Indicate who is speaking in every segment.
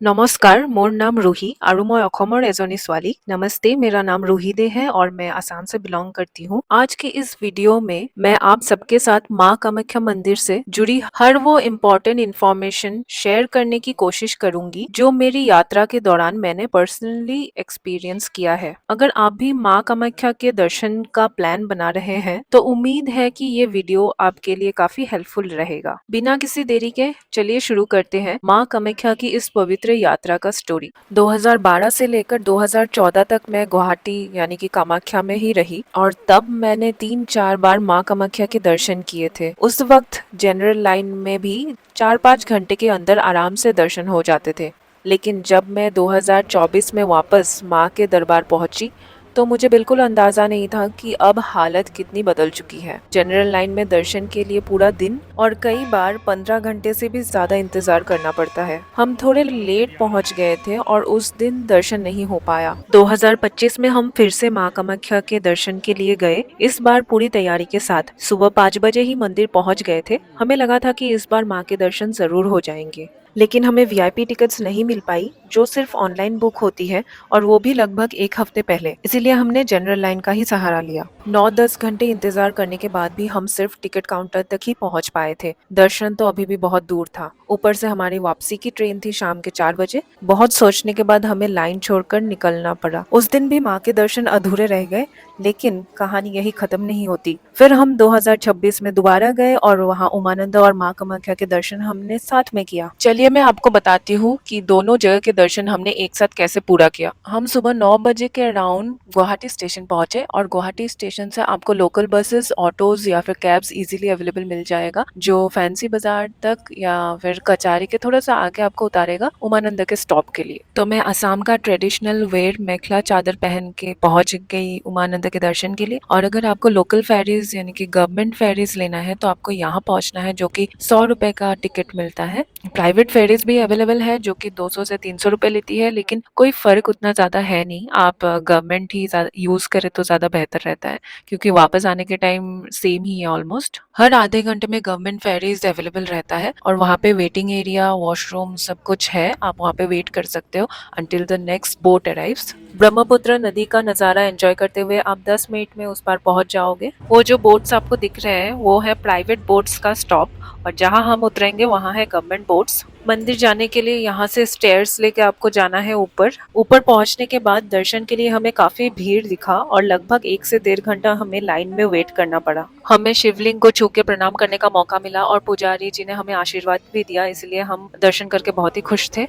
Speaker 1: নমস্কাৰ, মোৰ नाम रूही আৰু মই অসমৰ एजनी ছোৱালী। नमस्ते, मेरा नाम रूही दे है और मैं आसाम से बिलोंग करती हूँ। आज की इस वीडियो में मैं आप सबके साथ माँ कामाख्या मंदिर से जुड़ी हर वो इम्पोर्टेंट इन्फॉर्मेशन शेयर करने की कोशिश करूंगी जो मेरी यात्रा के दौरान मैंने पर्सनली एक्सपीरियंस किया है। अगर आप भी माँ कामाख्या के दर्शन का प्लान बना रहे हैं तो उम्मीद है कि ये वीडियो आपके लिए काफी हेल्पफुल रहेगा। बिना किसी देरी के चलिए शुरू करते हैं माँ कामाख्या की इस पवित्र यात्रा का स्टोरी। 2012 से लेकर 2014 तक मैं गुवाहाटी यानी कि कामाख्या में ही रही और तब मैंने 3-4 बार माँ कामाख्या के दर्शन किए थे। उस वक्त जनरल लाइन में भी 4-5 घंटे के अंदर आराम से दर्शन हो जाते थे। लेकिन जब मैं 2024 में वापस माँ के दरबार पहुंची तो मुझे बिल्कुल अंदाजा नहीं था कि अब हालत कितनी बदल चुकी है। जनरल लाइन में दर्शन के लिए पूरा दिन और कई बार 15 घंटे से भी ज्यादा इंतजार करना पड़ता है। हम थोड़े लेट पहुंच गए थे और उस दिन दर्शन नहीं हो पाया। 2025 में हम फिर से माँ कामाख्या के दर्शन के लिए गए, इस बार पूरी तैयारी के साथ। सुबह 5 बजे ही मंदिर पहुंच गए थे। हमें लगा था कि इस बार माँ के दर्शन जरूर हो जाएंगे, लेकिन हमें वीआईपी टिकट्स नहीं मिल पाई जो सिर्फ ऑनलाइन बुक होती है और वो भी लगभग एक हफ्ते पहले। इसीलिए हमने जनरल लाइन का ही सहारा लिया। 9-10 घंटे इंतजार करने के बाद भी हम सिर्फ टिकट काउंटर तक ही पहुंच पाए थे। दर्शन तो अभी भी बहुत दूर था। ऊपर से हमारी वापसी की ट्रेन थी शाम के 4 बजे। बहुत सोचने के बाद हमें लाइन छोड़कर निकलना पड़ा। उस दिन भी माँ के दर्शन अधूरे रह गए, लेकिन कहानी यही खत्म नहीं होती। फिर हम 2026 में दोबारा गए और वहाँ उमानंद और माँ कामाख्या के दर्शन हमने साथ में किया। चलिए मैं आपको बताती हूँ कि दोनों जगह के दर्शन हमने एक साथ कैसे पूरा किया। हम सुबह 9 बजे के अराउंड गुवाहाटी स्टेशन पहुंचे और गुवाहाटी स्टेशन से आपको लोकल बसेस, ऑटोज या फिर कैब्स इजीली अवेलेबल मिल जाएगा जो फैंसी बाजार तक या फिर कचारी के थोड़ा सा आगे आपको उतारेगा उमानंद के स्टॉप के लिए। तो मैं असम का ट्रेडिशनल वेयर मेखला चादर पहन के पहुंच गई उमानंद के दर्शन के लिए। और अगर आपको लोकल फेरीज यानी कि गवर्नमेंट फेरीज लेना है तो आपको यहाँ पहुंचना है, जो कि 100 रुपए का टिकट मिलता है। प्राइवेट फेरीज भी अवेलेबल है जो कि 200 से 300 रुपए लेती है, लेकिन कोई फर्क उतना ज्यादा है नहीं। आप गवर्नमेंट ही यूज करें तो ज्यादा बेहतर रहता है, क्योंकि वापस आने के टाइम सेम ही है ऑलमोस्ट। हर आधे घंटे में गवर्नमेंट फेरीज अवेलेबल रहता है और वहाँ पे वेटिंग एरिया, वॉशरूम सब कुछ है। आप वहाँ पे वेट कर सकते हो until the next boat arrives. Brahmaputra नदी का नजारा एंजॉय करते हुए आप 10 मिनट में उस पार पहुंच जाओगे। वो जो बोट्स आपको दिख रहे हैं वो है प्राइवेट बोट्स का स्टॉप, और जहां हम उतरेंगे वहां है गवर्नमेंट बोट्स। मंदिर जाने के लिए यहाँ से स्टेयर्स लेके आपको जाना है ऊपर। ऊपर पहुंचने के बाद दर्शन के लिए हमें काफी भीड़ दिखा और लगभग 1 से 1.5 घंटा हमें लाइन में वेट करना पड़ा। हमें शिवलिंग को छू के प्रणाम करने का मौका मिला और पुजारी जी ने हमें आशीर्वाद भी दिया, इसलिए हम दर्शन करके बहुत ही खुश थे।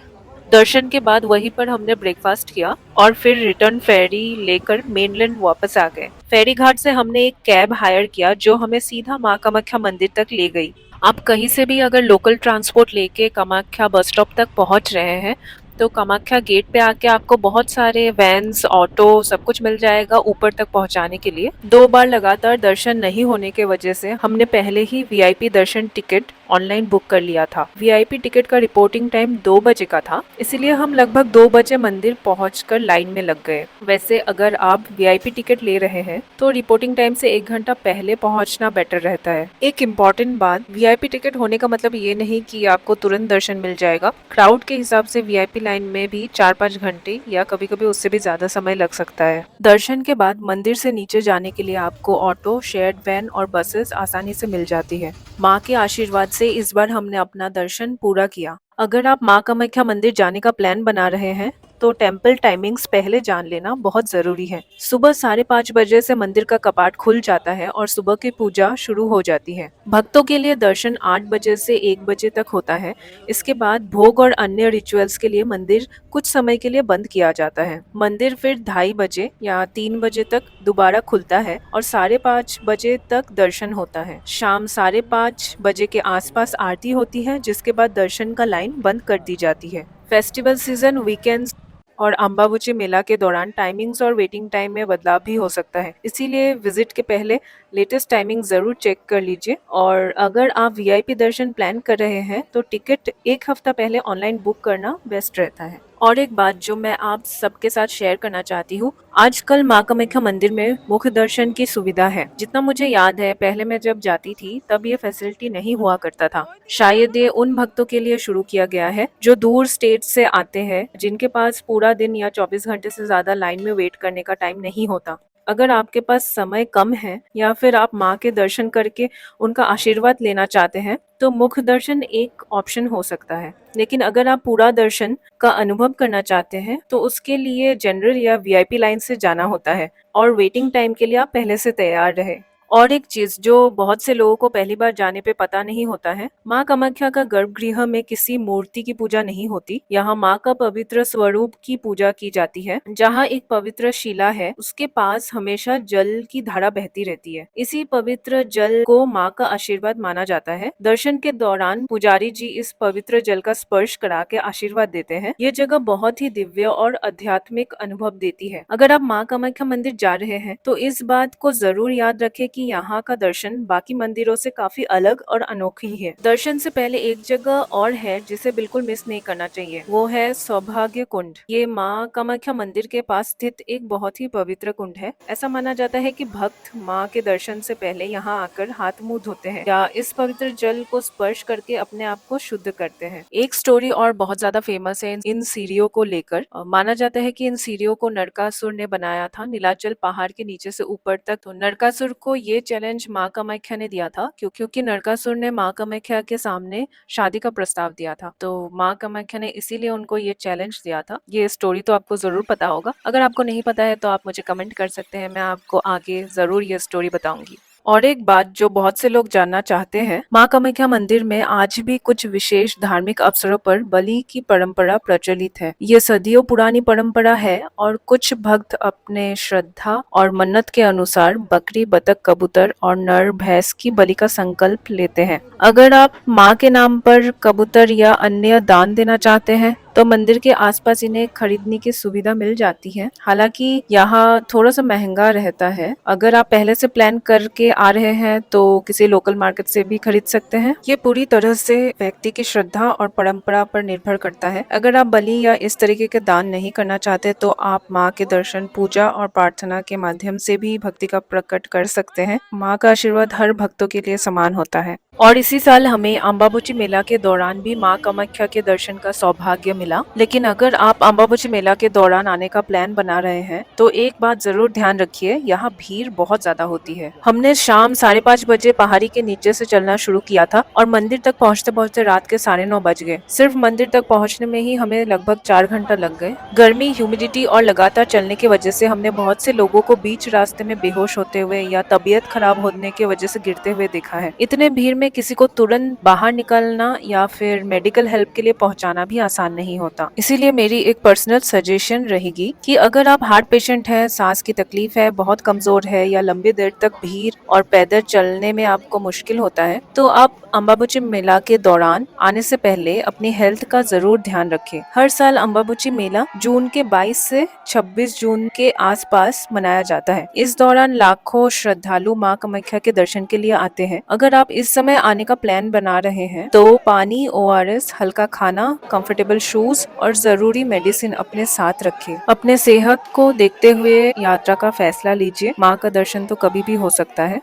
Speaker 1: दर्शन के बाद वहीं पर हमने ब्रेकफास्ट किया और फिर रिटर्न फेरी लेकर मेनलैंड वापस आ गए। फेरी घाट से हमने एक कैब हायर किया जो हमें सीधा माँ कामाख्या मंदिर तक ले गई। आप कहीं से भी अगर लोकल ट्रांसपोर्ट लेके कामाख्या बस स्टॉप तक पहुंच रहे हैं तो कामाख्या गेट पे आके आपको बहुत सारे वैन्स, ऑटो सब कुछ मिल जाएगा ऊपर तक पहुंचाने के लिए। 2 बार लगातार दर्शन नहीं होने के वजह से हमने पहले ही वीआईपी दर्शन टिकट ऑनलाइन बुक कर लिया था। वीआईपी टिकट का रिपोर्टिंग टाइम 2 बजे का था, इसलिए हम लगभग 2 बजे मंदिर पहुंचकर लाइन में लग गए। वैसे अगर आप वीआईपी टिकट ले रहे हैं तो रिपोर्टिंग टाइम से 1 घंटा पहले पहुंचना बेटर रहता है। एक इम्पॉर्टेंट बात, वीआईपी टिकट होने का मतलब ये नहीं कि आपको तुरंत दर्शन मिल जाएगा। क्राउड के हिसाब से वीआईपी लाइन में भी 4-5 घंटे या कभी कभी उससे भी ज्यादा समय लग सकता है। दर्शन के बाद मंदिर से नीचे जाने के लिए आपको ऑटो, शेयर्ड वैन और बसेस आसानी से मिल जाती है। माँ के आशीर्वाद से इस बार हमने अपना दर्शन पूरा किया। अगर आप माँ कामाख्या मंदिर जाने का प्लान बना रहे हैं तो टेम्पल टाइमिंग्स पहले जान लेना बहुत जरूरी है। सुबह 5:30 बजे से मंदिर का कपाट खुल जाता है और सुबह की पूजा शुरू हो जाती है। भक्तों के लिए दर्शन 8 बजे से 1 बजे तक होता है। इसके बाद भोग और अन्य रिचुअल्स के लिए मंदिर कुछ समय के लिए बंद किया जाता है। मंदिर फिर 2:30 बजे या 3 बजे तक दोबारा खुलता है और 5:30 बजे तक दर्शन होता है। शाम 5:30 बजे के आसपास आरती होती है, जिसके बाद दर्शन का लाइन बंद कर दी जाती है। फेस्टिवल सीजन, वीकेंड्स और अम्बाबुची मेला के दौरान टाइमिंग्स और वेटिंग टाइम में बदलाव भी हो सकता है, इसीलिए विजिट के पहले लेटेस्ट टाइमिंग जरूर चेक कर लीजिए। और अगर आप वीआईपी दर्शन प्लान कर रहे हैं तो टिकट 1 हफ्ता पहले ऑनलाइन बुक करना बेस्ट रहता है। और एक बात जो मैं आप सबके साथ शेयर करना चाहती हूँ, आजकल माँ कामाख्या मंदिर में मुख दर्शन की सुविधा है। जितना मुझे याद है, पहले मैं जब जाती थी तब ये फैसिलिटी नहीं हुआ करता था। शायद ये उन भक्तों के लिए शुरू किया गया है जो दूर स्टेट से आते हैं, जिनके पास पूरा दिन या 24 घंटे से ज्यादा लाइन में वेट करने का टाइम नहीं होता। अगर आपके पास समय कम है या फिर आप माँ के दर्शन करके उनका आशीर्वाद लेना चाहते हैं, तो मुख दर्शन एक ऑप्शन हो सकता है। लेकिन अगर आप पूरा दर्शन का अनुभव करना चाहते हैं, तो उसके लिए जनरल या वीआईपी लाइन से जाना होता है और वेटिंग टाइम के लिए आप पहले से तैयार रहे। और एक चीज जो बहुत से लोगों को पहली बार जाने पे पता नहीं होता है, माँ कामाख्या का गर्भगृह में किसी मूर्ति की पूजा नहीं होती। यहाँ माँ का पवित्र स्वरूप की पूजा की जाती है। जहाँ एक पवित्र शिला है, उसके पास हमेशा जल की धारा बहती रहती है। इसी पवित्र जल को माँ का आशीर्वाद माना जाता है। दर्शन के दौरान पुजारी जी इस पवित्र जल का स्पर्श करा के आशीर्वाद देते हैं। ये जगह बहुत ही दिव्य और आध्यात्मिक अनुभव देती है। अगर आप माँ कामाख्या मंदिर जा रहे हैं, तो इस बात को जरूर याद रखें कि यहाँ का दर्शन बाकी मंदिरों से काफी अलग और अनोखी है। दर्शन से पहले एक जगह और है जिसे बिल्कुल मिस नहीं करना चाहिए, वो है सौभाग्य कुंड। ये माँ कामाख्या मंदिर के पास स्थित एक बहुत ही पवित्र कुंड है। ऐसा माना जाता है कि भक्त माँ के दर्शन से पहले यहाँ आकर हाथ मुंह धोते हैं या इस पवित्र जल को स्पर्श करके अपने आप को शुद्ध करते हैं। एक स्टोरी और बहुत ज्यादा फेमस है इन सीढ़ियों को लेकर। माना जाता है कि इन सीढ़ियों को नरकासुर ने बनाया था नीलाचल पहाड़ के नीचे से ऊपर तक। तो नरकासुर को ये चैलेंज माँ कामाख्या ने दिया था, क्योंकि नरकासुर ने माँ कामाख्या के सामने शादी का प्रस्ताव दिया था। तो माँ कामाख्या ने इसीलिए उनको ये चैलेंज दिया था। ये स्टोरी तो आपको जरूर पता होगा। अगर आपको नहीं पता है तो आप मुझे कमेंट कर सकते हैं, मैं आपको आगे जरूर ये स्टोरी बताऊंगी। और एक बात जो बहुत से लोग जानना चाहते हैं, माँ कामाख्या मंदिर में आज भी कुछ विशेष धार्मिक अवसरों पर बलि की परंपरा प्रचलित है। ये सदियों पुरानी परंपरा है और कुछ भक्त अपने श्रद्धा और मन्नत के अनुसार बकरी, बतख, कबूतर और नर भैंस की बलि का संकल्प लेते हैं। अगर आप माँ के नाम पर कबूतर या अन्य दान देना चाहते हैं, तो मंदिर के आसपास इन्हें खरीदने की सुविधा मिल जाती है। हालांकि यहाँ थोड़ा सा महंगा रहता है। अगर आप पहले से प्लान करके आ रहे हैं तो किसी लोकल मार्केट से भी खरीद सकते हैं। ये पूरी तरह से व्यक्ति की श्रद्धा और परंपरा पर निर्भर करता है। अगर आप बलि या इस तरीके के दान नहीं करना चाहते, तो आप माँ के दर्शन, पूजा और प्रार्थना के माध्यम से भी भक्ति का प्रकट कर सकते हैं। माँ का आशीर्वाद हर भक्तों के लिए समान होता है। और इसी साल हमें अम्बाबुची मेला के दौरान भी माँ कामाख्या के दर्शन का सौभाग्य मिला। लेकिन अगर आप अम्बाबुची मेला के दौरान आने का प्लान बना रहे हैं, तो एक बात जरूर ध्यान रखिए, यहाँ भीड़ बहुत ज्यादा होती है। हमने शाम 5:30 बजे पहाड़ी के नीचे से चलना शुरू किया था और मंदिर तक पहुँचते पहुँचते रात के 9:30 बज गए। सिर्फ मंदिर तक पहुँचने में ही हमें लगभग 4 घंटा लग गए। गर्मी, ह्यूमिडिटी और लगातार चलने की वजह से हमने बहुत से लोगों को बीच रास्ते में बेहोश होते हुए या तबीयत खराब होने की वजह से गिरते हुए देखा है। इतने भीड़ में किसी को तुरंत बाहर निकलना या फिर मेडिकल हेल्प के लिए पहुंचाना भी आसान नहीं होता। इसीलिए मेरी एक पर्सनल सजेशन रहेगी कि अगर आप हार्ट पेशेंट हैं, सांस की तकलीफ है, बहुत कमजोर है या लंबी देर तक भीड़ और पैदल चलने में आपको मुश्किल होता है, तो आप अम्बाबुची मेला के दौरान आने से पहले अपनी हेल्थ का जरूर ध्यान रखें। हर साल अम्बाबुची मेला जून के 22 से 26 जून के आसपास मनाया जाता है। इस दौरान लाखों श्रद्धालु माँ कामाख्या के दर्शन के लिए आते हैं। अगर आप इस समय आने का प्लान बना रहे हैं, तो पानी, ORS, हल्का खाना, कंफर्टेबल शूज और जरूरी मेडिसिन अपने साथ रखें। अपने सेहत को देखते हुए यात्रा का फैसला लीजिए। माँ का दर्शन तो कभी भी हो सकता है।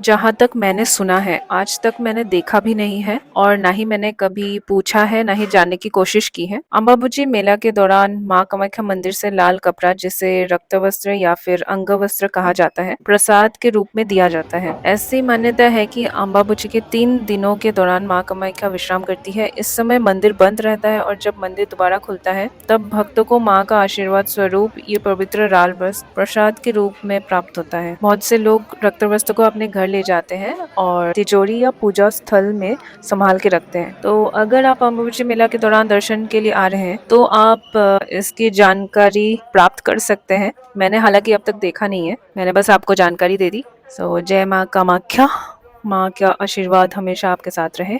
Speaker 1: जहाँ तक मैंने सुना है, आज तक मैंने देखा भी नहीं है और ना ही मैंने कभी पूछा है, ना ही जानने की कोशिश की है। अम्बाबुची मेला के दौरान माँ कामाख्या मंदिर से लाल कपड़ा, जिसे रक्त वस्त्र या फिर अंग वस्त्र कहा जाता है, प्रसाद के रूप में दिया जाता है। ऐसी मान्यता है कि अम्बाबुची के 3 दिनों के दौरान माँ कामाख्या विश्राम करती है। इस समय मंदिर बंद रहता है और जब मंदिर दोबारा खुलता है, तब भक्तों को माँ का आशीर्वाद स्वरूप ये पवित्र लाल वस्त्र प्रसाद के रूप में प्राप्त होता है। बहुत से लोग रक्त वस्त्र को अपने घर ले जाते हैं और तिजोरी या पूजा स्थल में संभाल के रखते हैं। तो अगर आप अम्बाबुची मेला के दौरान दर्शन के लिए आ रहे हैं, तो आप इसकी जानकारी प्राप्त कर सकते हैं। मैंने हालांकि अब तक देखा नहीं है, मैंने बस आपको जानकारी दे दी। जय माँ कामाख्या, माँ का आशीर्वाद हमेशा आपके साथ रहे।